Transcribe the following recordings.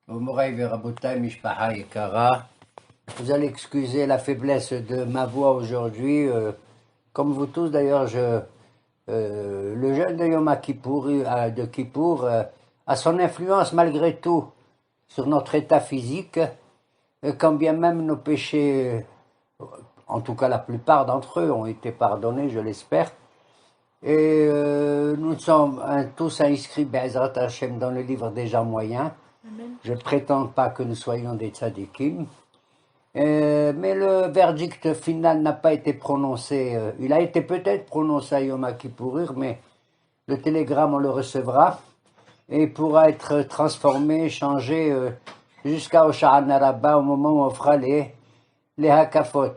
Mouraï Verabotai Mishpaha Yekara. Vous allez excuser la faiblesse de ma voix aujourd'hui. Comme vous tous d'ailleurs, le jeûne de Yom Kippour, a son influence malgré tout sur notre état physique, quand bien même nos péchés, en tout cas la plupart d'entre eux, ont été pardonnés, je l'espère. Et nous sommes tous inscrits, Be'ezrat Hashem, dans le livre des gens moyens. Amen. Je ne prétends pas que nous soyons des tzadikim. Mais le verdict final n'a pas été prononcé. Il a été peut-être prononcé à Yom Kippourir, mais le télégramme, on le recevra et pourra être transformé, changé jusqu'à Hoshana Rabbah, au moment où on fera les hakafot.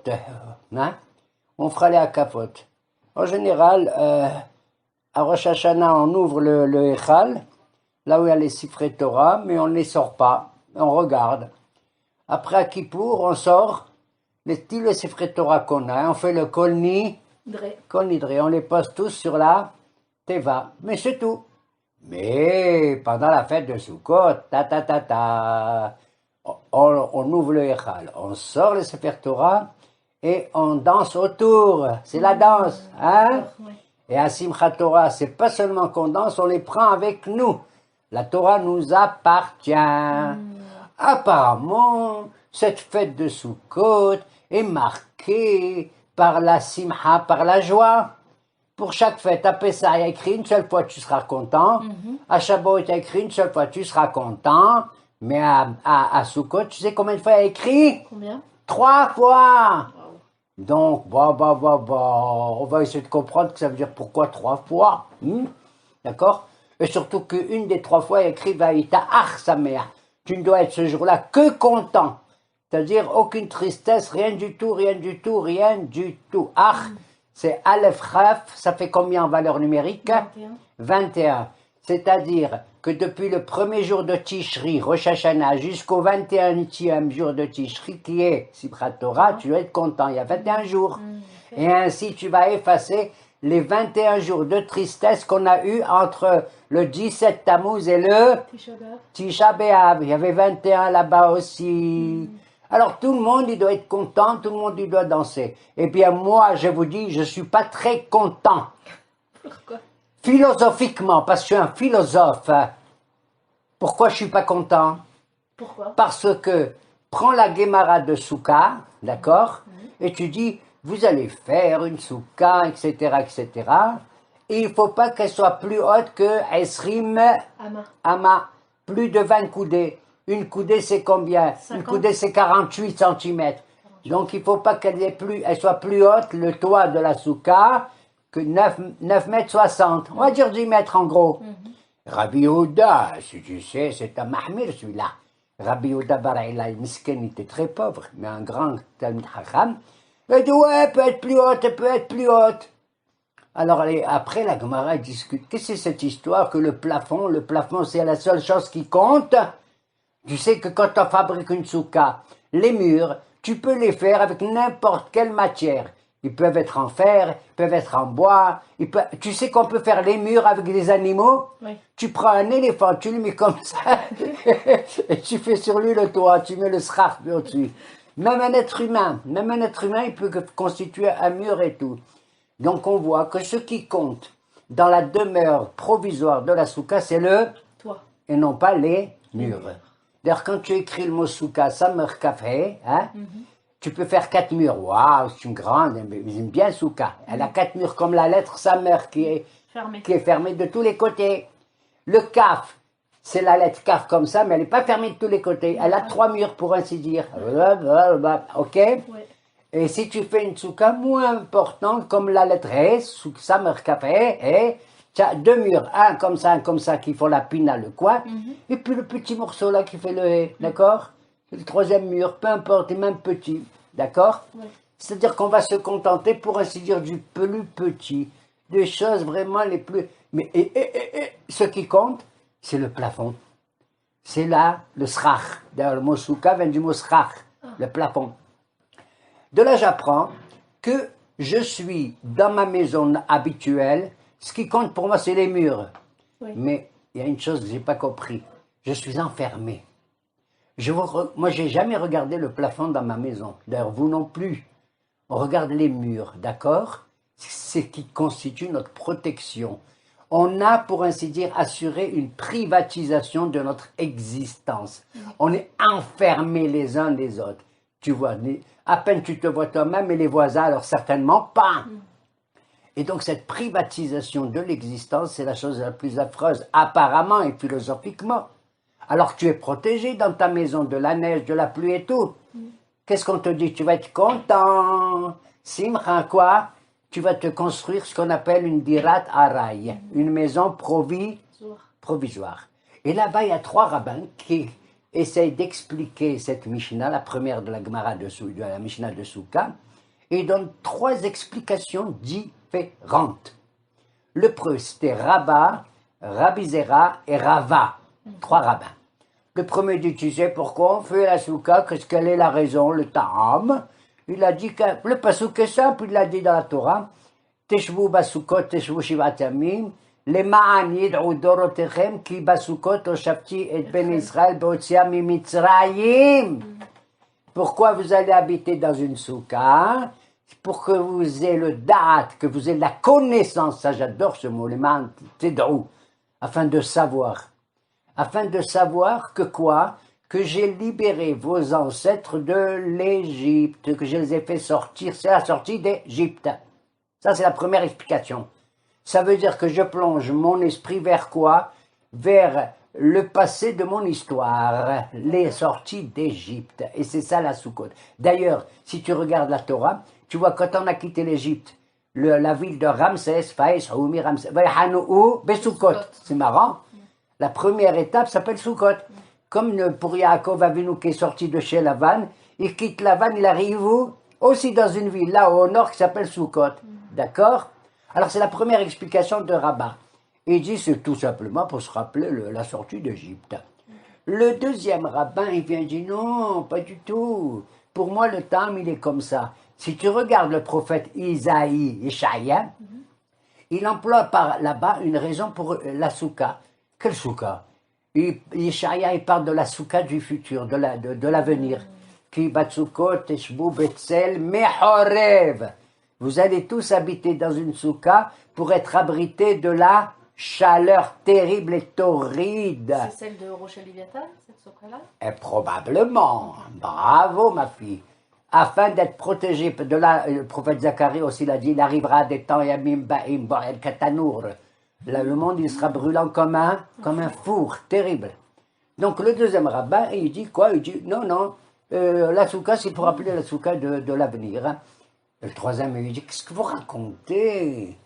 Hein? On fera les hakafot. En général, à Rosh Hashanah, on ouvre le Echal, là où il y a les Sifrei Torah, mais on ne les sort pas, on regarde. Après à Kippour, on sort tous les Sifrei Torah qu'on a, on fait le Kol Nidre, on les pose tous sur la Teva, mais c'est tout. Mais pendant la fête de Sukkot, on ouvre le Echal, on sort les Sefer Torah et on danse autour, c'est la danse, hein? Et à Simchat Torah, c'est pas seulement qu'on danse, on les prend avec nous. La Torah nous appartient. Apparemment, cette fête de Sukkot est marquée par la simha, par la joie. Pour chaque fête, à Pessah, il y a écrit une seule fois tu seras content. À Shavuot, il y a écrit une seule fois tu seras content. Mais à Sukkot, tu sais combien de fois il y a écrit? Combien? 3 fois. Donc, on va essayer de comprendre que ça veut dire pourquoi 3 fois. D'accord? Et surtout qu'une des 3 fois, il y a écrit Vaïta Ach Sameach. Tu ne dois être ce jour-là que content. C'est-à-dire aucune tristesse, rien du tout, rien du tout, rien du tout. Ach, c'est Aleph Chaf, ça fait combien en valeur numérique? 21. C'est-à-dire que depuis le premier jour de Tishri, Rosh Hashanah, jusqu'au 21e jour de Tishri, qui est Simchat Torah, tu dois être content. Il y a 21 jours. Et ainsi, tu vas effacer les 21 jours de tristesse qu'on a eu entre le 17 Tammuz et le Tisha B'Av. Il y avait 21 là-bas aussi. Alors tout le monde, il doit être content, tout le monde, il doit danser. Et bien moi, je vous dis, je ne suis pas très content. Pourquoi? Philosophiquement, parce que je suis un philosophe. Pourquoi je ne suis pas content? Pourquoi? Parce que, prends la Gemara de Souka, d'accord? Et tu dis, vous allez faire une Souka, etc., etc. Et il ne faut pas qu'elle soit plus haute que Esrim Ama. Plus de 20 coudées. Une coudée, c'est combien? 50. Une coudée, c'est 48 cm. Donc, il ne faut pas qu'elle soit plus haute, le toit de la Souka, que 9 mètres 60. On va dire 10 mètres en gros. Rabbi Yehuda, si tu sais, c'est un mahmir celui-là. Rabbi Yehuda Baraïla, Misken, était très pauvre, mais un grand Talmid Chacham. Il dit, ouais, elle peut être plus haute, elle peut être plus haute. Alors, après, la Gemara discute. Qu'est-ce que c'est cette histoire que le plafond, c'est la seule chose qui compte? Tu sais que quand on fabrique une souka, les murs, tu peux les faire avec n'importe quelle matière. Ils peuvent être en fer, ils peuvent être en bois. Tu sais qu'on peut faire les murs avec des animaux? Oui. Tu prends un éléphant, tu le mets comme ça, et tu fais sur lui le toit, tu mets le sraf au-dessus. Même un être humain, il peut constituer un mur et tout. Donc on voit que ce qui compte dans la demeure provisoire de la souka, c'est le toit et non pas les murs. D'ailleurs, quand tu écris le mot souka, Samer Kafé, hein, tu peux faire 4 murs. Waouh, c'est une grande, j'aime bien souka. Elle a 4 murs comme la lettre Samer qui est fermée de tous les côtés. Le Kaf, c'est la lettre Kaf comme ça, mais elle n'est pas fermée de tous les côtés. Elle a 3 murs pour ainsi dire. Ok? Ouais. Et si tu fais une souka moins importante, comme la lettre E, Samer Kafé, tu as 2 murs, un comme ça, qui font la pina, le coin, et puis le petit morceau là qui fait le E, d'accord? Le 3e mur, peu importe, et même petit, d'accord? C'est-à-dire qu'on va se contenter, pour ainsi dire, du plus petit, des choses vraiment les plus... Mais ce qui compte, c'est le plafond. C'est là le srach. D'ailleurs, le mot souka vient du mot srach, le plafond. De là, j'apprends que je suis dans ma maison habituelle. Ce qui compte pour moi, c'est les murs. Oui. Mais il y a une chose que je n'ai pas compris. je suis enfermé. Moi, j'ai jamais regardé le plafond dans ma maison. D'ailleurs, vous non plus. On regarde les murs, d'accord? C'est ce qui constitue notre protection. On a, pour ainsi dire, assuré une privatisation de notre existence. On est enfermés les uns des autres. Tu vois, à peine tu te vois toi-même et les voisins, alors certainement pas. Et donc cette privatisation de l'existence, c'est la chose la plus affreuse, apparemment et philosophiquement. Alors tu es protégé dans ta maison de la neige, de la pluie et tout. Qu'est-ce qu'on te dit? Tu vas être content. Simcha, quoi? Tu vas te construire ce qu'on appelle une dirat aray, une maison provisoire. Et là-bas, il y a 3 rabbins qui essayent d'expliquer cette Mishnah, la première de la Gemara de la Mishnah de Souka, et ils donnent 3 explications différentes. Le premier, c'était Rabba, Rabbi Zera et Rava, 3 rabbins. Le premier dit, tu sais pourquoi on fait la Souka, quelle est la raison, le ta'am? Il a dit que le pasouk est simple, il l'a dit dans la Torah. Teshvu basukot, teshvu shivat yamim, למען ידעו דורותיכם כי בסוכות הושבתי את בן ישראל בהוציאה ממצרים. Pourquoi vous allez habiter dans une souka? Pour que vous ayez le da'at, que vous ayez la connaissance, ça j'adore ce mot, למען תדעו, afin de savoir. Afin de savoir que quoi? Que j'ai libéré vos ancêtres de l'Égypte, que je les ai fait sortir, c'est la sortie d'Égypte. Ça, c'est la première explication. Ça veut dire que je plonge mon esprit vers quoi? Vers le passé de mon histoire, les sorties d'Égypte. Et c'est ça la Soukhot. D'ailleurs, si tu regardes la Torah, tu vois quand on a quitté l'Égypte, la ville de Ramsès, Faïs, Houmi, Ramsès, Vaïhanou, Bessoukot. C'est marrant. La première étape s'appelle Soukhot. Comme pour Yaakov Avinu qui est sorti de chez Lavan, il quitte Lavan, il arrive où? Aussi dans une ville là au nord qui s'appelle Soukhot. D'accord? Alors c'est la première explication de Rabbah. Il dit c'est tout simplement pour se rappeler la sortie d'Égypte. Le deuxième rabbin, il vient dire non, pas du tout. Pour moi le temps il est comme ça. Si tu regardes le prophète Isaïe, Ishaïa, il emploie par là-bas une raison pour la souka. Quelle souka? Ishaïa, il parle de la souka du futur, de l'avenir. Ki batsukot teshbu betzel mehorev. Vous allez tous habiter dans une souka pour être abrités de la chaleur terrible et torride. C'est celle de Rochelle Léviathan, cette souka-là? Probablement. Bravo, ma fille. Afin d'être protégé de là, le prophète Zacharie aussi l'a dit, il arrivera des temps yamim ba'im ba'el katanour. Là, le monde, il sera brûlant comme un four, terrible. Donc, le deuxième rabbin, il dit quoi? Il dit, non, la souka, c'est pour appeler la souka de l'avenir. Hein. Le troisième, il dit, qu'est-ce que vous racontez?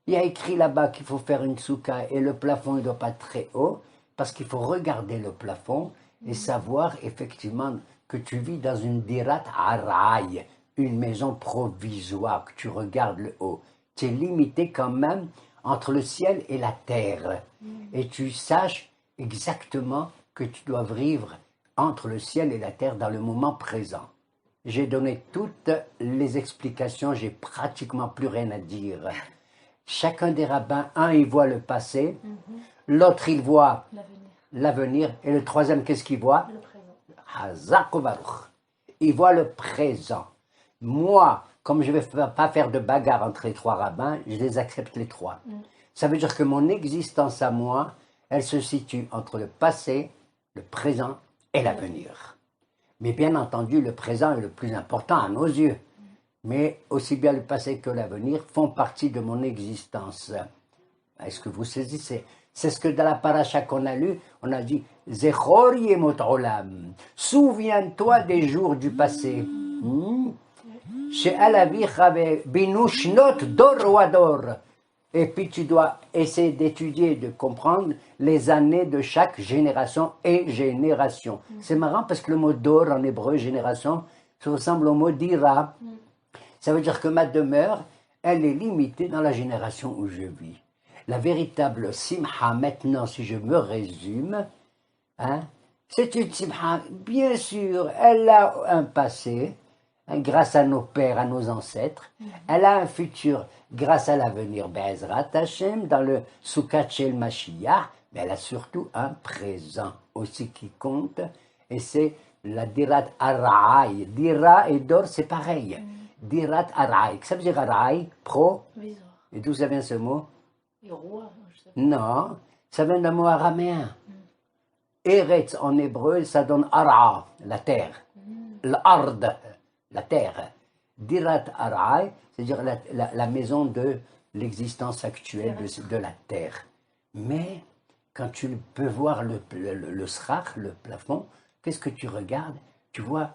Il y a écrit là-bas qu'il faut faire une souka et le plafond ne doit pas être très haut, parce qu'il faut regarder le plafond et savoir effectivement que tu vis dans une dirat aray, une maison provisoire, que tu regardes le haut. Tu es limité quand même entre le ciel et la terre. Et tu saches exactement que tu dois vivre entre le ciel et la terre dans le moment présent. J'ai donné toutes les explications, j'ai pratiquement plus rien à dire. Chacun des rabbins, un il voit le passé, l'autre il voit l'avenir, et le troisième qu'est-ce qu'il voit? Le présent. Hazak Baruch. Il voit le présent. Moi, comme je ne vais pas faire de bagarre entre les 3 rabbins, je les accepte les 3. Ça veut dire que mon existence à moi, elle se situe entre le passé, le présent et l'avenir. Mais bien entendu, le présent est le plus important à nos yeux. Mais aussi bien le passé que l'avenir font partie de mon existence. Est-ce que vous saisissez? C'est ce que dans la paracha qu'on a lu, on a dit « Zechor yemot olam » souviens-toi des jours du passé. Et puis tu dois essayer d'étudier, de comprendre les années de chaque génération et génération. C'est marrant parce que le mot dor en hébreu, génération, ça ressemble au mot dira. Ça veut dire que ma demeure, elle est limitée dans la génération où je vis. La véritable simha maintenant, si je me résume, hein, c'est une simha, bien sûr, elle a un passé, grâce à nos pères, à nos ancêtres. Elle a un futur grâce à l'avenir. Be'ezrat Hashem, dans le Sukkot Shel Mashiach, mais elle a surtout un présent aussi qui compte, et c'est la dirat araï. Dira et dor, c'est pareil. Dirat araï. Ça veut dire araï, pro, Visor. et d'où ça vient ce mot? Et roi, je sais pas. Non, ça vient d'un mot araméen. Eretz en hébreu, ça donne ara, la terre. L'ard, la terre. Dirat araï, c'est-à-dire la maison de l'existence actuelle de la terre. Mais quand tu peux voir le srach, le plafond, qu'est-ce que tu regardes? Tu vois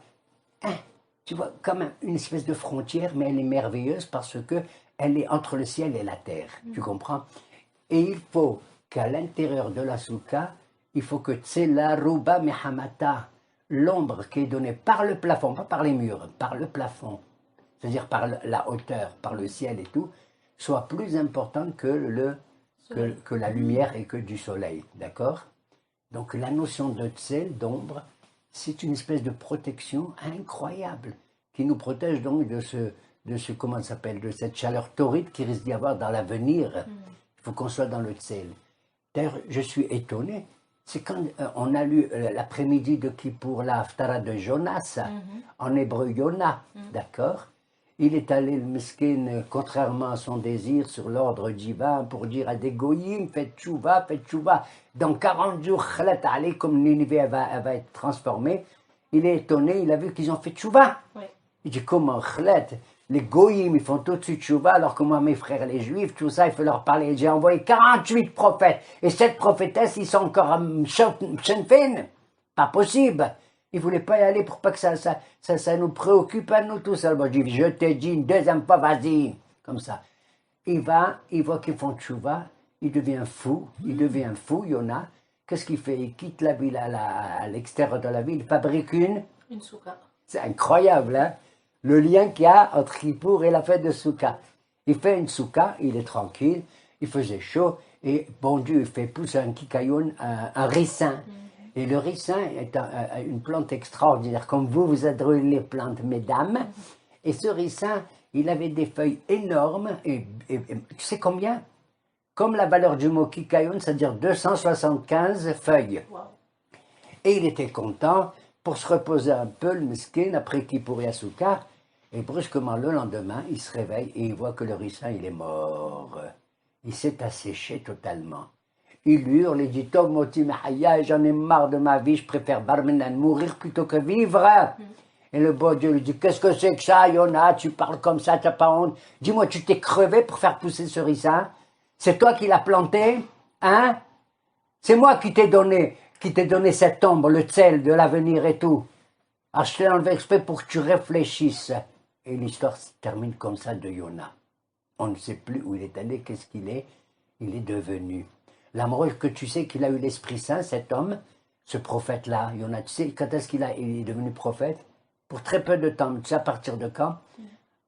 comme une espèce de frontière, mais elle est merveilleuse parce que elle est entre le ciel et la terre. Tu comprends? Et il faut qu'à l'intérieur de la soukha, il faut que tsela ruba mehamata, l'ombre qui est donnée par le plafond, pas par les murs, par le plafond, c'est-à-dire par la hauteur, par le ciel et tout, soit plus importante que la lumière et que du soleil. D'accord? Donc la notion de tsel, d'ombre, c'est une espèce de protection incroyable qui nous protège donc de ce comment ça s'appelle, de cette chaleur torride qui risque d'y avoir dans l'avenir. Il faut qu'on soit dans le tsel. D'ailleurs, je suis étonné, c'est quand on a lu l'après-midi de Kippour, la Haftara de Jonas, en hébreu Yona, d'accord? Il est allé, le meskin, contrairement à son désir, sur l'ordre divin pour dire à des goyim, faites tchouva, faites tchouva. Dans 40 jours, comme l'univers va être transformé, il est étonné, il a vu qu'ils ont fait tchouva. Oui. Il dit comment, les goyim, ils font tout de suite tchouva, alors que moi, mes frères, les juifs, tout ça, il faut leur parler. J'ai envoyé 48 prophètes, et 7 prophétesses, ils sont encore à Shenfen. Pas possible. Il ne voulait pas y aller pour pas que ça nous préoccupe à nous tous. Alors je dis, je te dis une deuxième fois, vas-y. Comme ça. Il voit qu'ils font tchouva, il devient fou, Yona. Qu'est-ce qu'il fait? Il quitte la ville à l'extérieur de la ville, il fabrique une soukha. C'est incroyable, hein? Le lien qu'il y a entre Kippour et la fête de Soukha. Il fait une soukha, il est tranquille, il faisait chaud, et bon Dieu, il fait pousser un kikayon, un ricin. Et le ricin est une plante extraordinaire, comme vous adorez les plantes, mesdames. Et ce ricin, il avait des feuilles énormes, et tu sais combien? Comme la valeur du mot kikayon, c'est-à-dire 275 feuilles. Wow. Et il était content pour se reposer un peu, le meskin, après Kippour et Soukha. Et brusquement, le lendemain, il se réveille et il voit que le ricin, il est mort. Il s'est asséché totalement. Il hurle, il dit, Tov moti mehaya, j'en ai marre de ma vie, je préfère barmenan mourir plutôt que vivre. Et le beau Dieu lui dit, qu'est-ce que c'est que ça, Yona, tu parles comme ça, t'as pas honte? Dis-moi, tu t'es crevé pour faire pousser ce ricin? C'est toi qui l'as planté? Hein? C'est moi qui t'ai donné cette ombre, le tsel de l'avenir et tout. Alors je t'ai enlevé exprès pour que tu réfléchisses. Et l'histoire se termine comme ça de Yona. On ne sait plus où il est allé, qu'est-ce qu'il est. Il est devenu. L'amoureux que tu sais qu'il a eu l'Esprit Saint, cet homme, ce prophète-là, Yona, tu sais, quand est-ce il est devenu prophète? Pour très peu de temps. Tu sais à partir de quand?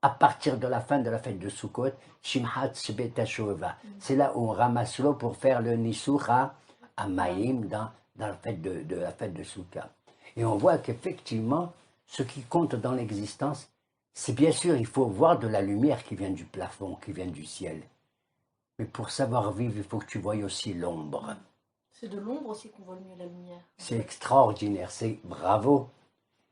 À partir de la fin de la fête de Sukkot, Shimhat Shebet HaShoeva. C'est là où on ramasse l'eau pour faire le Nisuch à Maïm dans la fête de Soukha. Et on voit qu'effectivement, ce qui compte dans l'existence, c'est bien sûr, il faut voir de la lumière qui vient du plafond, qui vient du ciel. Mais pour savoir vivre, il faut que tu voies aussi l'ombre. C'est de l'ombre aussi qu'on voit mieux la lumière. C'est extraordinaire, c'est bravo.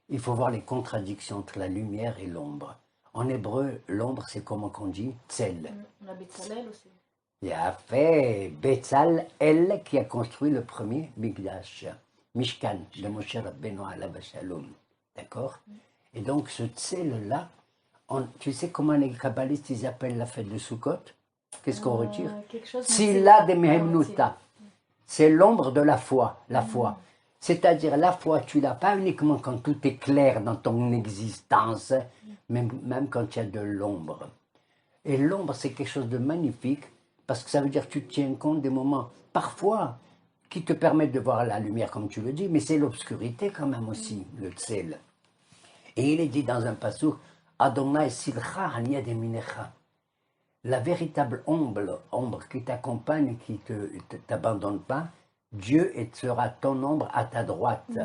Il faut voir les contradictions entre la lumière et l'ombre. En hébreu, l'ombre, c'est comment qu'on dit? Tsel. On a Betzalel aussi. Il a fait Betzalel qui a construit le premier Mikdash, Mishkan, de Moshe Rabbeinu alav shalom. D'accord? Et donc ce tsel-là, tu sais comment les kabbalistes ils appellent la fête de Sukkot? Qu'est-ce qu'on retire? Tzila de Mehemnuta. C'est l'ombre de la foi, la foi. C'est-à-dire la foi, tu l'as pas uniquement quand tout est clair dans ton existence, même quand il y a de l'ombre. Et l'ombre, c'est quelque chose de magnifique, parce que ça veut dire que tu tiens compte des moments, parfois, qui te permettent de voir la lumière, comme tu le dis, mais c'est l'obscurité quand même aussi, le tsel. Et il est dit dans un passage, Adonai silcha aniya de minecha. La véritable ombre qui t'accompagne, qui ne t'abandonne pas, Dieu sera ton ombre à ta droite.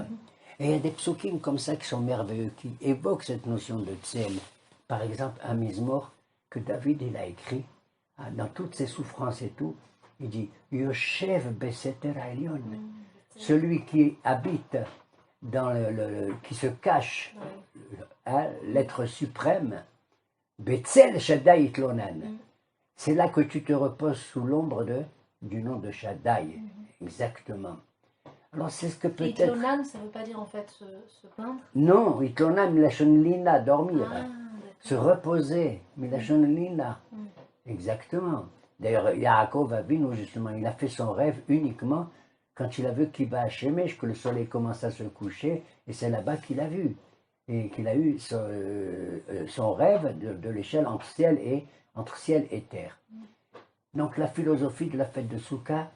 Et il y a des psukim comme ça qui sont merveilleux, qui évoquent cette notion de tsel. Par exemple, un mizmor que David il a écrit, dans toutes ses souffrances et tout, Il dit Yoshev Beseter Elyon, celui qui habite dans qui se cache, hein, l'être suprême, Betzel Shaddai Itlonan. C'est là que tu te reposes sous l'ombre du nom de Shaddai, exactement. Alors c'est ce que Et peut-être... Itlonan, ça ne veut pas dire en fait se plaindre? Non, Itlonan, Milachon Lina, dormir, Ah, se d'accord. reposer, Milachon Lina, exactement. D'ailleurs, Yaakov Avinu, justement, il a fait son rêve uniquement quand il a vu qu'il va Shemesh, que le soleil commence à se coucher, et c'est là-bas qu'il a vu. Et qu'il a eu son rêve de l'échelle entre ciel et terre. Donc la philosophie de la fête de Souka,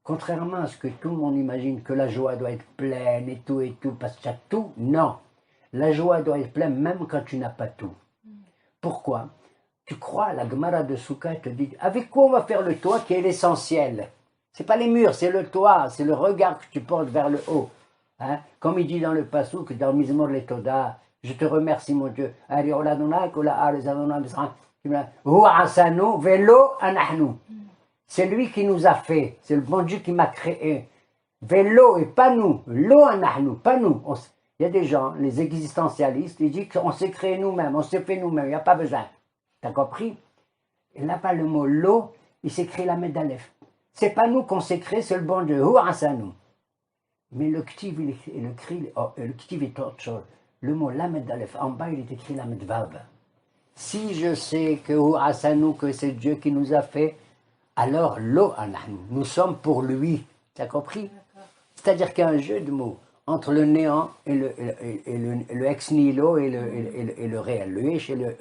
contrairement à ce que tout le monde imagine, que la joie doit être pleine et tout, parce que tu as tout, non. La joie doit être pleine même quand tu n'as pas tout. Pourquoi? Tu crois, la Gemara de Souka te dit, avec quoi on va faire le toit qui est l'essentiel? C'est pas les murs, c'est le toit, c'est le regard que tu portes vers le haut. Hein? Comme il dit dans le Passouk, dans Mizmor Letoda, je te remercie mon Dieu. C'est lui qui nous a fait, c'est le bon Dieu qui m'a créé. Vélo et pas nous, lo anahnu, pas nous. Il y a des gens, les existentialistes, ils disent qu'on s'est créé nous-mêmes, on s'est fait nous-mêmes, il n'y a pas besoin. T'as compris? Et là-bas, le mot lo, il s'écrit la Medalef. C'est pas nous qu'on s'est créé, c'est le bon Dieu. Mais le ktiv, le ktiv est autre chose. Le mot lamed alef, en bas, il est écrit lamed vav. Si je sais que c'est Dieu qui nous a fait, alors lo anahnu, nous sommes pour lui. Tu as compris? C'est-à-dire qu'il y a un jeu de mots entre le néant et le ex nihilo et le réel, le ish et le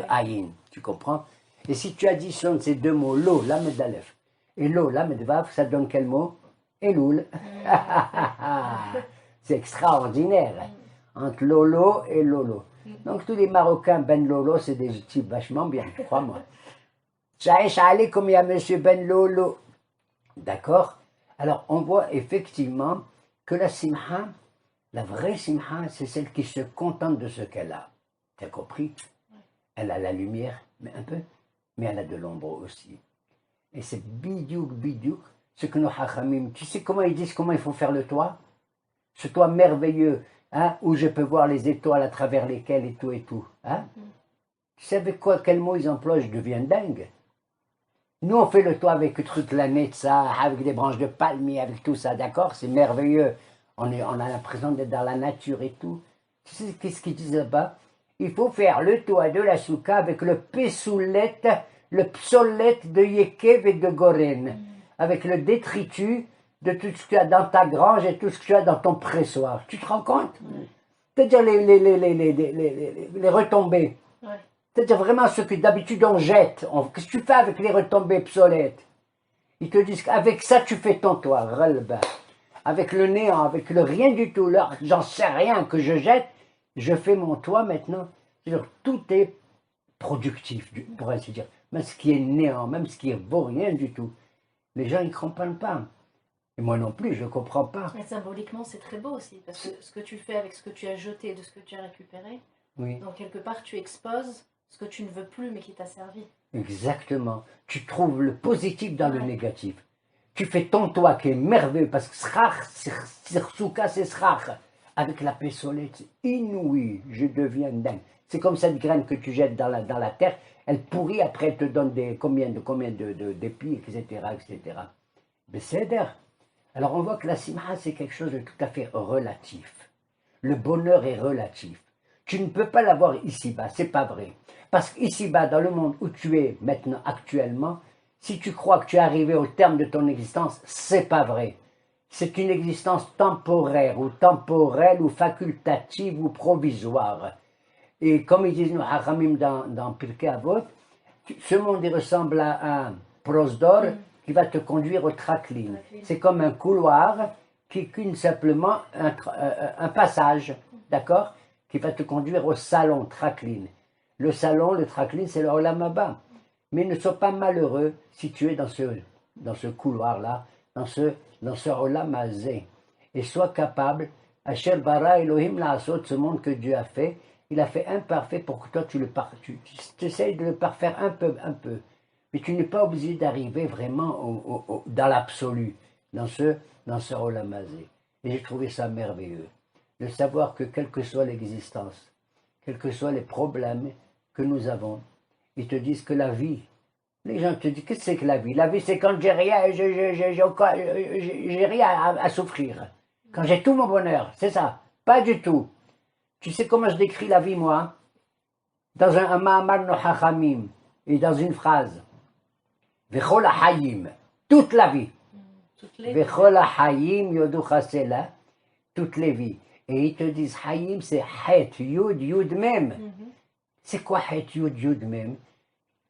ayin. Tu comprends? Et si tu additionnes ces deux mots, lo, lamed alef, et lo, lamed vav, ça donne quel mot? Elul. C'est extraordinaire. Entre Lolo et Lolo. Donc tous les Marocains, Ben Lolo, c'est des types vachement bien, crois-moi. Chaïch Ali, comme il y a Monsieur Ben Lolo. D'accord? Alors on voit effectivement que la simha, la vraie simha, c'est celle qui se contente de ce qu'elle a. Tu as compris? Elle a la lumière, mais un peu, mais elle a de l'ombre aussi. Et c'est bidiouk, ce que nos hachamim, tu sais comment ils disent comment il faut faire le toit? Ce toit merveilleux, hein, où je peux voir les étoiles à travers lesquelles et tout. Hein? Tu sais avec quoi, quel mot ils emploient? Je deviens dingue. Nous, on fait le toit avec le truc, la netza, avec des branches de palmier, avec tout ça, d'accord? C'est merveilleux. On a l'impression d'être dans la nature et tout. Tu sais qu'est-ce qu'ils disent là-bas? Il faut faire le toit de la souka avec le pessoulette, le psolette de Yekev et de Goren, avec le détritus de tout ce que tu as dans ta grange et tout ce que tu as dans ton pressoir. Tu te rends compte? C'est-à-dire les retombées. Ouais. C'est-à-dire vraiment ce que d'habitude on jette. Qu'est-ce que tu fais avec les retombées obsolètes? Ils te disent qu'avec ça tu fais ton toit. Avec le néant, avec le rien du tout, j'en sais rien que je jette, je fais mon toit maintenant. C'est-à-dire tout est productif, pour ainsi dire. Même ce qui est néant, même ce qui vaut rien du tout. Les gens, ils ne comprennent pas. Et moi non plus, je ne comprends pas. Et symboliquement, c'est très beau aussi, parce que ce que tu fais avec ce que tu as jeté, de ce que tu as récupéré, Oui. donc quelque part, tu exposes ce que tu ne veux plus, mais qui t'a servi. Exactement. Tu trouves le positif dans le négatif. Tu fais ton toit qui est merveilleux, parce que Souka, c'est srach. Avec la pessolette, c'est inouï, je deviens dingue. C'est comme cette graine que tu jettes dans la terre, elle pourrit, après elle te donne combien d'épis, etc. Mais c'est d'air. Alors on voit que la simha, c'est quelque chose de tout à fait relatif. Le bonheur est relatif. Tu ne peux pas l'avoir ici-bas, c'est pas vrai. Parce qu'ici-bas, dans le monde où tu es maintenant, actuellement, si tu crois que tu es arrivé au terme de ton existence, c'est pas vrai. C'est une existence temporaire, ou temporelle, ou facultative, ou provisoire. Et comme ils disent nous, Hachamim dans Pirkei Avot, ce monde il ressemble à un prosdor qui va te conduire au traklin. C'est comme un couloir qui est simplement un passage, d'accord, qui va te conduire au salon traklin. Le salon, le traklin, c'est le olam haba. Mais ne sois pas malheureux si tu es dans ce couloir-là, dans ce olam hazé. Et sois capable, Asher bara Elohim la'asot, ce monde que Dieu a fait, il a fait imparfait pour que toi tu essayes de le parfaire un peu. Mais tu n'es pas obligé d'arriver vraiment dans l'absolu, dans ce Olam Hazé. Et j'ai trouvé ça merveilleux, de savoir que quelle que soit l'existence, quels que soient les problèmes que nous avons, ils te disent que la vie, les gens te disent, qu'est-ce que c'est que la vie? La vie, c'est quand j'ai rien, j'ai rien à souffrir. Quand j'ai tout mon bonheur, c'est ça. Pas du tout. Tu sais comment je décris la vie, moi? Dans un Ma'amar no Chachamim, et dans une phrase. Vechol ha'hayim, toute la vie. Vechol ha'hayim yodu chasela, toutes les vies. Et ils te disent, hayim, c'est het, yud, yud même. C'est quoi het, yud, yud même?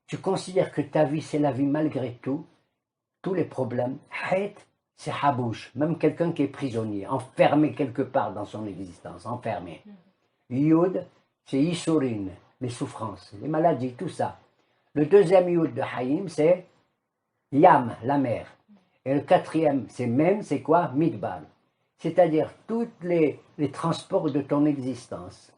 Tu considères que ta vie, c'est la vie malgré tout, tous les problèmes. Het, c'est habouche, même quelqu'un qui est prisonnier, enfermé quelque part dans son existence, enfermé. Yud, c'est Isurin, les souffrances, les maladies, tout ça. Le deuxième Yud de Hayim, c'est Yam, la mer. Et le quatrième, c'est Mem, c'est quoi? Midbar. C'est-à-dire tous les transports de ton existence.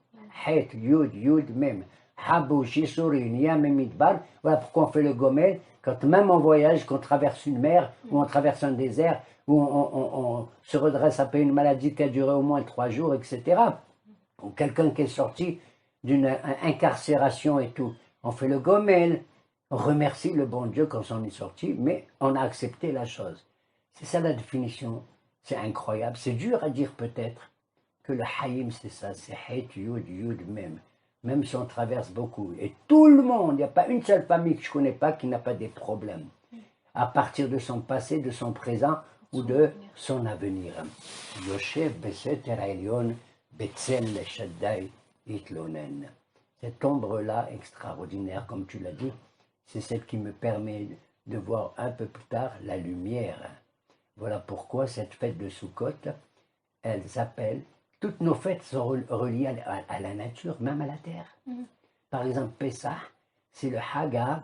Het, Yud, Yud, Mem. Habouch, Isurin, Yam et Midbar. Voilà pourquoi on fait le Gomel, quand même en voyage, qu'on traverse une mer, ou on traverse un désert, où on se redresse après une maladie qui a duré au moins 3 jours, etc. Ou quelqu'un qui est sorti d'une incarcération et tout. On fait le Gomel, on remercie le bon Dieu quand on est sorti, mais on a accepté la chose. C'est ça la définition. C'est incroyable. C'est dur à dire peut-être que le Hayim, c'est ça. C'est Het, Yud, Yud même. Même si on traverse beaucoup. Et tout le monde, il n'y a pas une seule famille que je ne connais pas qui n'a pas des problèmes. À partir de son passé, de son présent ou de son avenir. Yoshev Beseter Elyon, Betzel Shaddai Itlonen. Cette ombre-là, extraordinaire, comme tu l'as dit, c'est celle qui me permet de voir un peu plus tard la lumière. Voilà pourquoi cette fête de Sukkot, elle s'appelle, toutes nos fêtes sont reliées à la nature, même à la terre. Par exemple, Pessah, c'est le Haga,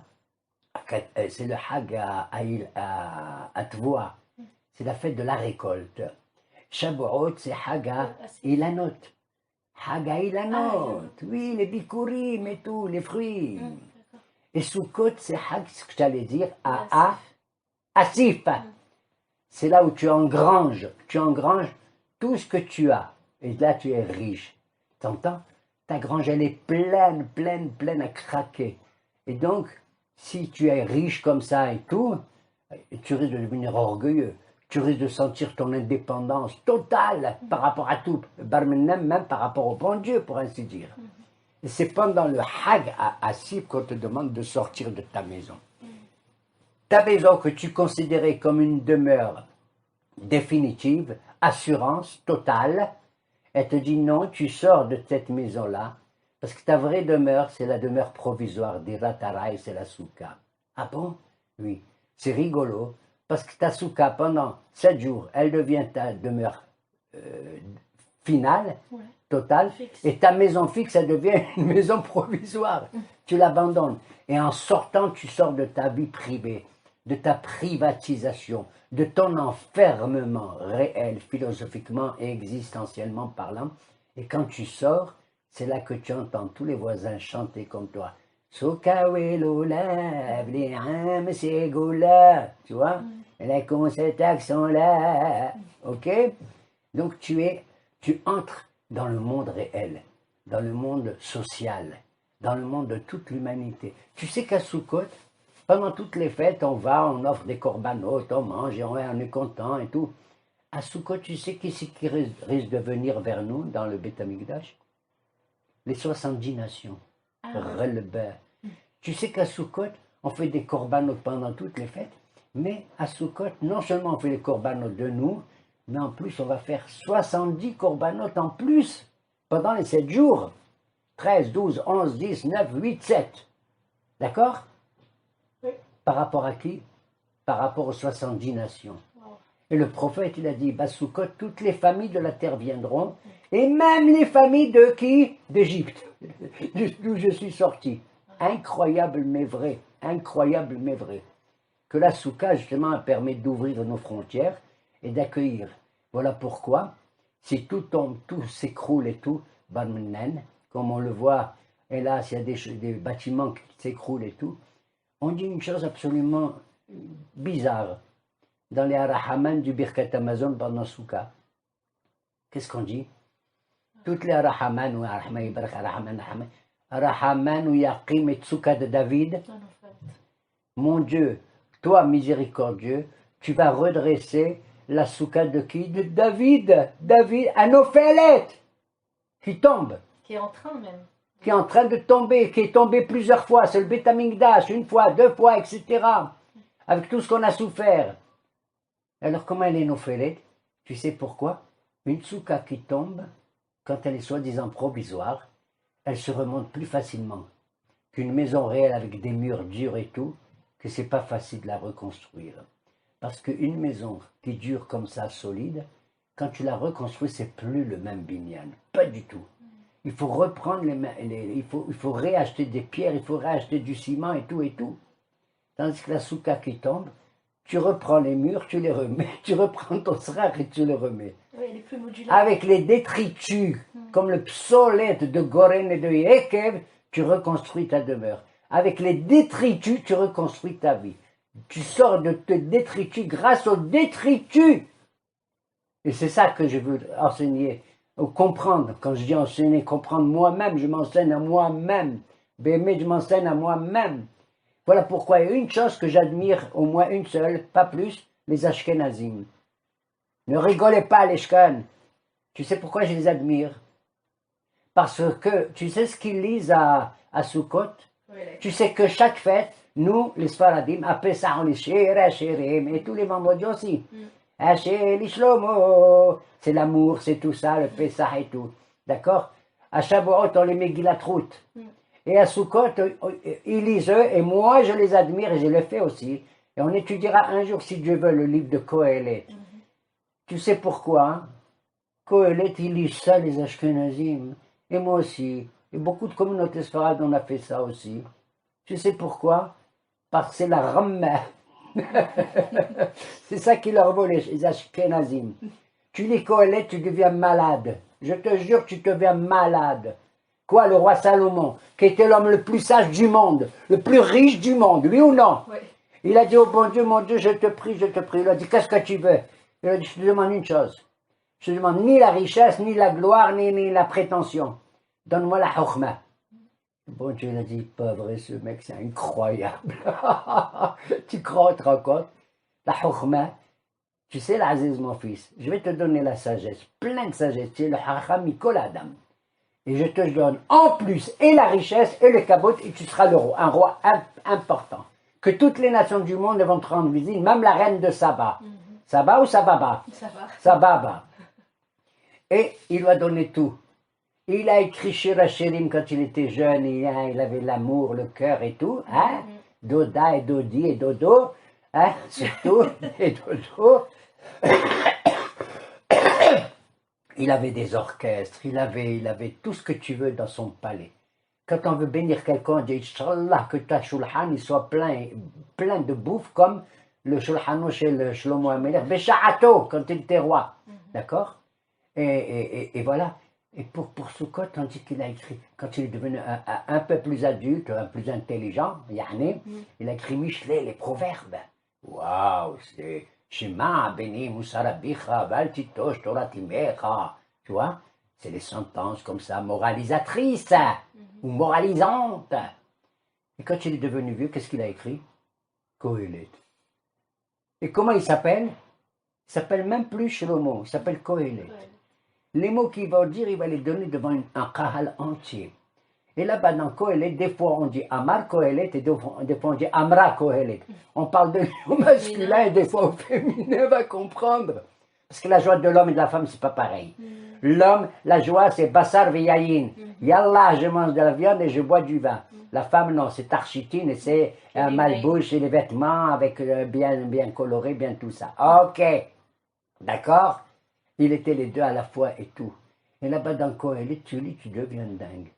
c'est le Haga à Tvoa, c'est la fête de la récolte. Shavuot, c'est Haga Ilanot. Haga Ilanot, oui, les bikurim et tout, les fruits. Et Sukkot, c'est Hag, ce que j'allais dire, Asif. C'est là où tu engranges tout ce que tu as. Et là, tu es riche. T'entends? Ta grange, elle est pleine, pleine, pleine à craquer. Et donc, si tu es riche comme ça et tout, tu risques de devenir orgueilleux. Tu risques de sentir ton indépendance totale par rapport à tout. Même par rapport au bon Dieu, pour ainsi dire. Et c'est pendant le Hag à Sib qu'on te demande de sortir de ta maison. Ta maison que tu considérais comme une demeure définitive, assurance totale, elle te dit non, tu sors de cette maison-là, parce que ta vraie demeure, c'est la demeure provisoire, d'Irataraï, c'est la souka. Ah bon? Oui. C'est rigolo, parce que ta souka, pendant 7 jours, elle devient ta demeure finale, totale, et ta maison fixe, elle devient une maison provisoire. Tu l'abandonnes. Et en sortant, tu sors de ta vie privée, de ta privatisation, de ton enfermement réel, philosophiquement et existentiellement parlant. Et quand tu sors, c'est là que tu entends tous les voisins chanter comme toi. Tu vois? Et con cet accent-là. Ok? Donc tu entres dans le monde réel, dans le monde social, dans le monde de toute l'humanité. Tu sais qu'à Sukkot, pendant toutes les fêtes, on offre des corbanotes, on mange et on est content et tout. À Sukkot, tu sais qui c'est qui risque de venir vers nous dans le Beth Amikdash? Les 70 nations. Tu sais qu'à Sukkot, on fait des corbanotes pendant toutes les fêtes, mais à Sukkot, non seulement on fait les corbanotes de nous, mais en plus on va faire 70 corbanotes en plus pendant les 7 jours. 13, 12, 11, 10, 9, 8, 7. D'accord? Par rapport à qui? Par rapport aux 70 nations. Et le prophète, il a dit, Sukkot, toutes les familles de la terre viendront, et même les familles de qui? D'Égypte, d'où je suis sorti. Incroyable mais vrai, incroyable mais vrai. Que la Soukha, justement, permet d'ouvrir nos frontières et d'accueillir. Voilà pourquoi, si tout tombe, tout s'écroule et tout, comme on le voit, hélas, il y a des bâtiments qui s'écroulent et tout, On dit une chose absolument bizarre dans les Arahaman du Birkat Amazon pendant Souka. Qu'est-ce qu'on dit? Toutes les Arahaman ou Arahaman Ibarak, Arahaman ou Yaqim et Souka de David. Mon Dieu, toi miséricordieux, tu vas redresser la Souka de qui? De David. David, Anophelet, qui tombe. Qui est en train même. Qui est en train de tomber, qui est tombé plusieurs fois. C'est le Beth Amikdash, une fois, deux fois, etc. Avec tout ce qu'on a souffert. Alors comment elle est Nophelet? Tu sais pourquoi? Une Souka qui tombe, quand elle est soi-disant provisoire, elle se remonte plus facilement qu'une maison réelle avec des murs durs et tout, que c'est pas facile de la reconstruire. Parce qu'une maison qui dure comme ça, solide, quand tu la reconstruis, c'est plus le même binyan. Pas du tout. Il faut reprendre il faut réacheter des pierres, il faut réacheter du ciment et tout et tout. Tandis que la souka qui tombe, tu reprends les murs, tu les remets, tu reprends ton srach et tu le remets. Oui, elle est plus modulaire. Avec les détritus, comme le psolète de Goren et de Yekev, tu reconstruis ta demeure. Avec les détritus, tu reconstruis ta vie. Tu sors de tes détritus grâce aux détritus. Et c'est ça que je veux enseigner, ou comprendre. Quand je dis enseigner, comprendre moi-même, je m'enseigne à moi-même. Bémé, je m'enseigne à moi-même. Voilà pourquoi il y a une chose que j'admire, au moins une seule, pas plus, les Ashkenazim. Ne rigolez pas, les Shkan. Tu sais pourquoi je les admire? Parce que, tu sais ce qu'ils lisent à Sukkot? Oui, Tu sais que chaque fête, nous, les Sfaradim, à Pessah, on les Shir, Asherim, et tous les vendredis aussi. Asher, Lishlomo, c'est l'amour, c'est tout ça, le Pessah et tout. D'accord? À Shavuot, on les met Gilatrout. Et à Sukkot, ils lisent eux, et moi, je les admire, et je le fais aussi. Et on étudiera un jour, si Dieu veut, le livre de Kohelet. Tu sais pourquoi? Hein? Kohelet, ils lisent ça, les Ashkenazim. Et moi aussi. Et beaucoup de communautés sfarades, on a fait ça aussi. Tu sais pourquoi? Parce que c'est la Ramma. C'est ça qui leur vaut les Ashkenazim. Tu lis Kohelet, tu deviens malade. Je te jure, tu deviens malade. Quoi, le roi Salomon, qui était l'homme le plus sage du monde, le plus riche du monde, oui ou non? Oui. Il a dit au bon Dieu, mon Dieu, je te prie, je te prie. Il a dit, qu'est-ce que tu veux? Il a dit, je te demande une chose. Je te demande ni la richesse, ni la gloire, ni la prétention. Donne-moi la chokhmah. Bon Dieu, il a dit, pas vrai, ce mec, c'est incroyable. Tu crois, te rends compte? La chokhmah, tu sais, l'Aziz, mon fils, je vais te donner la sagesse, plein de sagesse. Tu es le hacham mikol adam. Et je te donne en plus et la richesse et le kabot, et tu seras le roi, un roi important. Que toutes les nations du monde vont te rendre visite, même la reine de Saba. Saba ou Sababa? Ça va. Sababa. Et il lui a donné tout. Il a écrit Shir Hashirim quand il était jeune, il avait l'amour, le cœur et tout. Hein? Doda et Dodi et Dodo, hein? Surtout, et Dodo. Il avait des orchestres, il avait tout ce que tu veux dans son palais. Quand on veut bénir quelqu'un, on dit Inch'Allah que ta shulchan il soit plein de bouffe comme le shulchano chez le Shlomo HaMelech, Besha'ato, quand il était roi. D'accord? Et voilà. Et pour Sukkot, on dit qu'il a écrit, quand il est devenu un peu plus adulte, un peu plus intelligent, yani, il a écrit Michelet, les proverbes. Waouh, c'est Shema, Beni, Musarabicha, Valtitosh, Toratimecha. Tu vois, c'est les sentences comme ça, moralisatrices ou moralisantes. Et quand il est devenu vieux, qu'est-ce qu'il a écrit? Kohelet. Et comment il s'appelle? Il s'appelle même plus Shlomo, il s'appelle Kohelet. Les mots qu'il va dire, il va les donner devant un kahal entier. Et là-bas dans Kohelet, des fois on dit Amar Kohelet et des fois on dit Amra Kohelet. On parle de lui au masculin et des fois au féminin, va comprendre. Parce que la joie de l'homme et de la femme, c'est pas pareil. L'homme, la joie, c'est Bassar Veyayin. Yallah, je mange de la viande et je bois du vin. La femme, non, c'est tarchitine et c'est un malbouche et les vêtements avec bien coloré, bien tout ça. Ok, d'accord? Il était les deux à la fois et tout. Et là-bas dans Kohelet, tu lis, tu deviens dingue.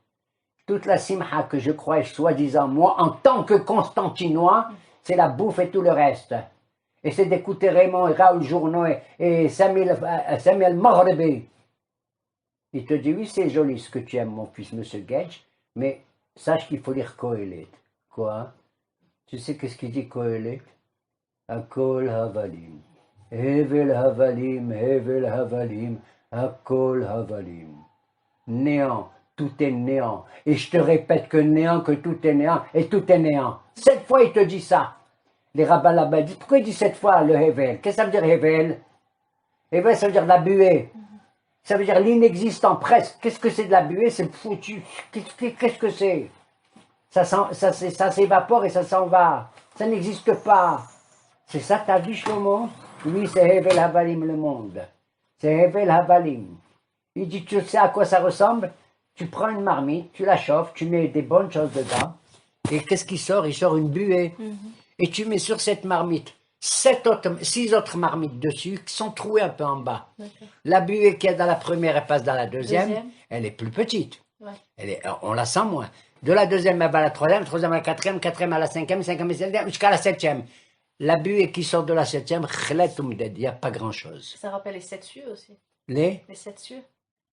Toute la simha que je crois, soi-disant, moi, en tant que Constantinois, c'est la bouffe et tout le reste. Et c'est d'écouter Raymond et Raoul Journeau et Samuel Maghrebi. Il te dit, oui, c'est joli ce que tu aimes, mon fils, monsieur Gage, mais sache qu'il faut lire Kohelet. Quoi? Tu sais qu'est-ce qu'il dit Kohelet? Akol havalim. Hevel havalim, hevel havalim, akol havalim. Néant, tout est néant. Et je te répète que néant, que tout est néant, et tout est néant. 7 fois il te dit ça. Les rabbins là-bas disent, pourquoi il dit 7 fois le Hevel? Qu'est-ce que ça veut dire Hevel? Hevel, ça veut dire la buée. Ça veut dire l'inexistant, presque. Qu'est-ce que c'est de la buée? C'est foutu. Qu'est-ce que c'est? Ça s'évapore et ça s'en va. Ça n'existe pas. C'est ça ta vie, Shlomo? Oui, c'est Hevel Havalim le monde. C'est Hevel Havalim. Il dit, tu sais à quoi ça ressemble? Tu prends une marmite, tu la chauffes, tu mets des bonnes choses dedans. Et qu'est-ce qui sort? Il sort une buée. Et tu mets sur cette marmite 6 autres marmites dessus qui sont trouées un peu en bas. La buée qu'il y a dans la première, elle passe dans la deuxième. Elle est plus petite. Ouais. On la sent moins. De la deuxième, elle va à la troisième à la quatrième à la cinquième jusqu'à la septième. La buée qui sort de la septième, il n'y a pas grand-chose. Ça rappelle les 7 cieux aussi. Les 7 cieux.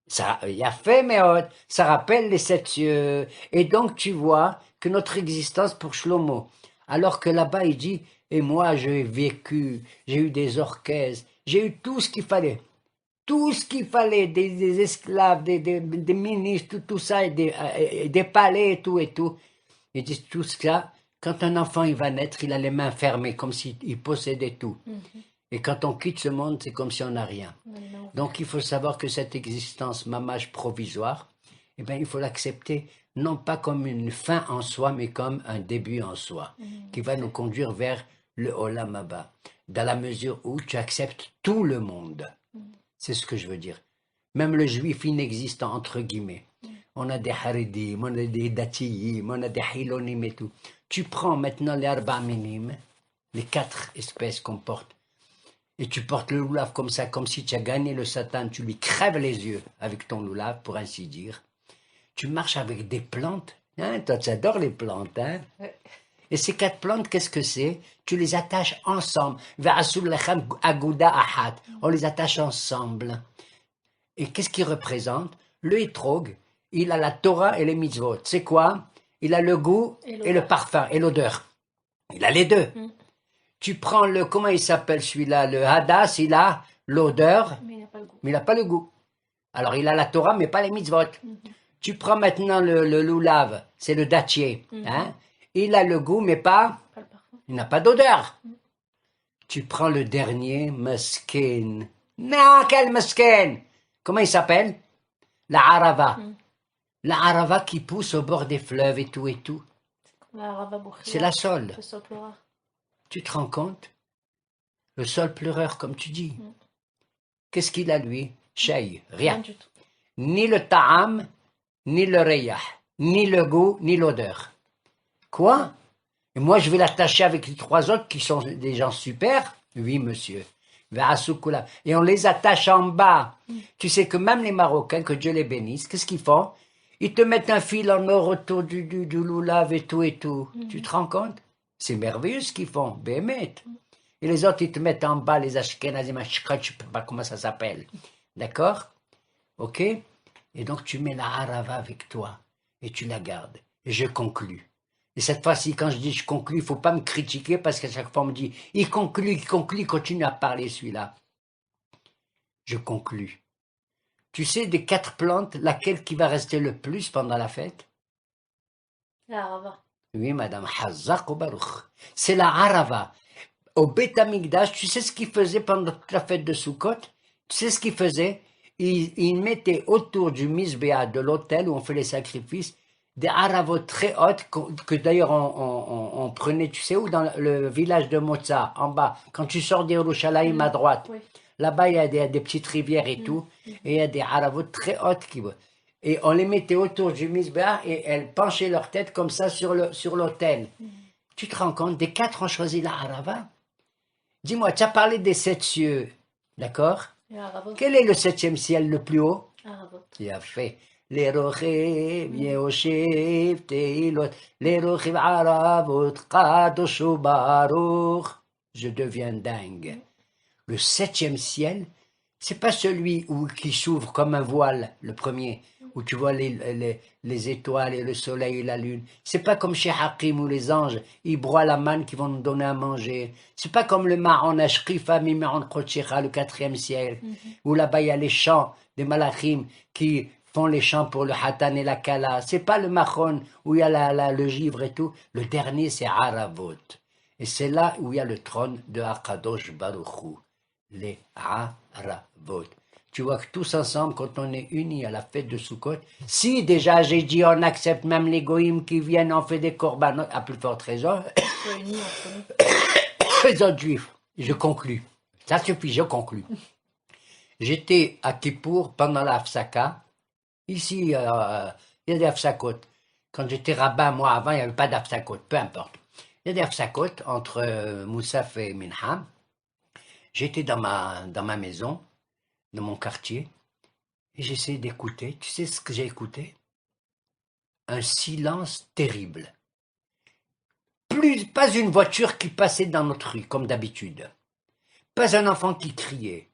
Ça, il y a fait, mais ça rappelle les 7 cieux. Et donc, tu vois que notre existence pour Shlomo, alors que là-bas, il dit, et moi, j'ai vécu, j'ai eu des orchestres, j'ai eu tout ce qu'il fallait. Tout ce qu'il fallait, des esclaves, des ministres, tout ça, et des palais et tout. Il dit tout ça, quand un enfant il va naître, il a les mains fermées, comme s'il possédait tout. Et quand on quitte ce monde, c'est comme si on n'a rien. Donc il faut savoir que cette existence mamage provisoire, eh bien, il faut l'accepter, non pas comme une fin en soi, mais comme un début en soi, qui va nous conduire vers le Olam Haba, dans la mesure où tu acceptes tout le monde. C'est ce que je veux dire. Même le juif inexistant, entre guillemets. On a des haridim, on a des datiyim, on a des hilonim et tout. Tu prends maintenant les arba minim, les 4 espèces qu'on porte, et tu portes le loulav comme ça, comme si tu as gagné le Satan, tu lui crèves les yeux avec ton loulav, pour ainsi dire. Tu marches avec des plantes, hein, toi tu adores les plantes, hein. Ouais. Et ces 4 plantes, qu'est-ce que c'est? Tu les attaches ensemble. On les attache ensemble. Et qu'est-ce qu'ils représentent? Le hétrog, il a la Torah et les mitzvot. C'est quoi? Il a le goût et le parfum et l'odeur. Il a les deux. Tu prends le, comment il s'appelle celui-là? Le hadas, il a l'odeur, mais il n'a pas le goût. Alors il a la Torah, mais pas les mitzvot. Tu prends maintenant le loulav, c'est le dattier. Hein? Il a le goût, mais pas le parfum. Il n'a pas d'odeur. Tu prends le dernier, meskin. Non, quel meskin? Comment il s'appelle? La harava. La harava qui pousse au bord des fleuves et tout et tout. C'est la sole. Le sol pleureur. Tu te rends compte? Le sol pleureur, comme tu dis. Qu'est-ce qu'il a, lui? Shay, rien. Du tout. Ni le ta'am, ni le reyah, ni le goût, ni l'odeur. Quoi? Et moi, je vais l'attacher avec les 3 autres qui sont des gens super? Oui, monsieur. Et on les attache en bas. Tu sais que même les Marocains, que Dieu les bénisse, qu'est-ce qu'ils font? Ils te mettent un fil en or autour du loulav et tout et tout. Tu te rends compte? C'est merveilleux ce qu'ils font, bémet. Et les autres, ils te mettent en bas les ashkenazim, je ne sais pas comment ça s'appelle. D'accord? Ok? Et donc tu mets la harava avec toi et tu la gardes. Et je conclus. Et cette fois-ci, quand je dis je conclus, il ne faut pas me critiquer parce qu'à chaque fois on me dit il conclut, continue à parler celui-là. Je conclus. Tu sais, des 4 plantes, laquelle qui va rester le plus pendant la fête? La harava. Oui, madame, Hazak ou Baruch. C'est la harava. Au Beth Amikdash, tu sais ce qu'ils faisaient pendant toute la fête de Sukkot? Tu sais ce qu'ils faisaient? Ils mettaient autour du misbéa de l'autel où on fait les sacrifices des haravot très hautes que d'ailleurs on prenait, tu sais où, dans le village de Motza, en bas, quand tu sors d'Yerushalayim à droite. Oui. Là-bas, il y a des petites rivières et tout, et il y a des haravot très hautes et on les mettait autour du misbéa et elles penchaient leur tête comme ça sur l'autel. Tu te rends compte, des 4 ont choisi la harava? Dis-moi, tu as parlé des 7 cieux, d'accord? Quel est le 7e ciel le plus haut? Il a fait. Les rochim, Yehoshiv, Teilot, les rochim Aravot, Kadoshu Baruch. Je deviens dingue. Le 7e ciel, c'est pas celui qui s'ouvre comme un voile, le premier, où tu vois les étoiles et le soleil et la lune. C'est pas comme chez Hakim où les anges, ils broient la manne qui vont nous donner à manger. C'est pas comme le Ma'on Ashrifa Mima'on Khotshicha, le 4e siècle, où là-bas il y a les chants des malachim qui font les chants pour le Hatan et la Kala. C'est pas le Machon où il y a le givre et tout. Le dernier, c'est Aravot. Et c'est là où il y a le trône de Akadosh Baruch Hu, les Aravot. Tu vois que tous ensemble, quand on est unis à la fête de Sukkot, si déjà j'ai dit on accepte même les goïms qui viennent, on fait des korbanot, à plus forte raison, les autres juifs, je conclus. Ça suffit, je conclus. J'étais à Kippour pendant la Hafsaka. Ici, il y a des Hafsakot. Quand j'étais rabbin, moi, avant, il n'y avait pas d'Hafsakot, peu importe. Il y a des Hafsakot entre Moussaf et Minham. J'étais dans ma maison, dans mon quartier, et j'essayais d'écouter. Tu sais ce que j'ai écouté? Un silence terrible. Pas une voiture qui passait dans notre rue, comme d'habitude. Pas un enfant qui criait.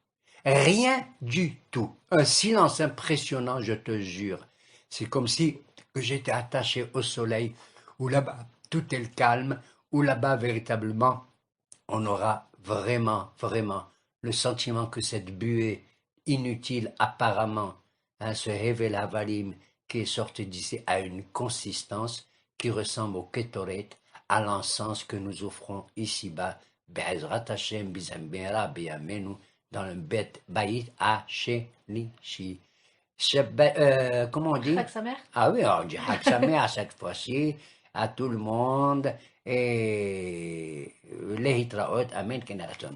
Rien du tout. Un silence impressionnant, je te jure. C'est comme si j'étais attaché au soleil, où là-bas tout est le calme, où là-bas véritablement on aura vraiment, vraiment le sentiment que cette buée inutile apparemment, ce Hevel Havalim qui est sorti d'ici a une consistance qui ressemble au Ketoret, à l'encens que nous offrons ici-bas, Be'ezrat Hashem, Bizambera, Beyamenu, dans le Bet Baït Hashenishi. Comment on dit? Chag Samer. Ah oui, on dit Chag Samer cette fois-ci, à tout le monde, et les Hitraot, Amen, Kenaraton.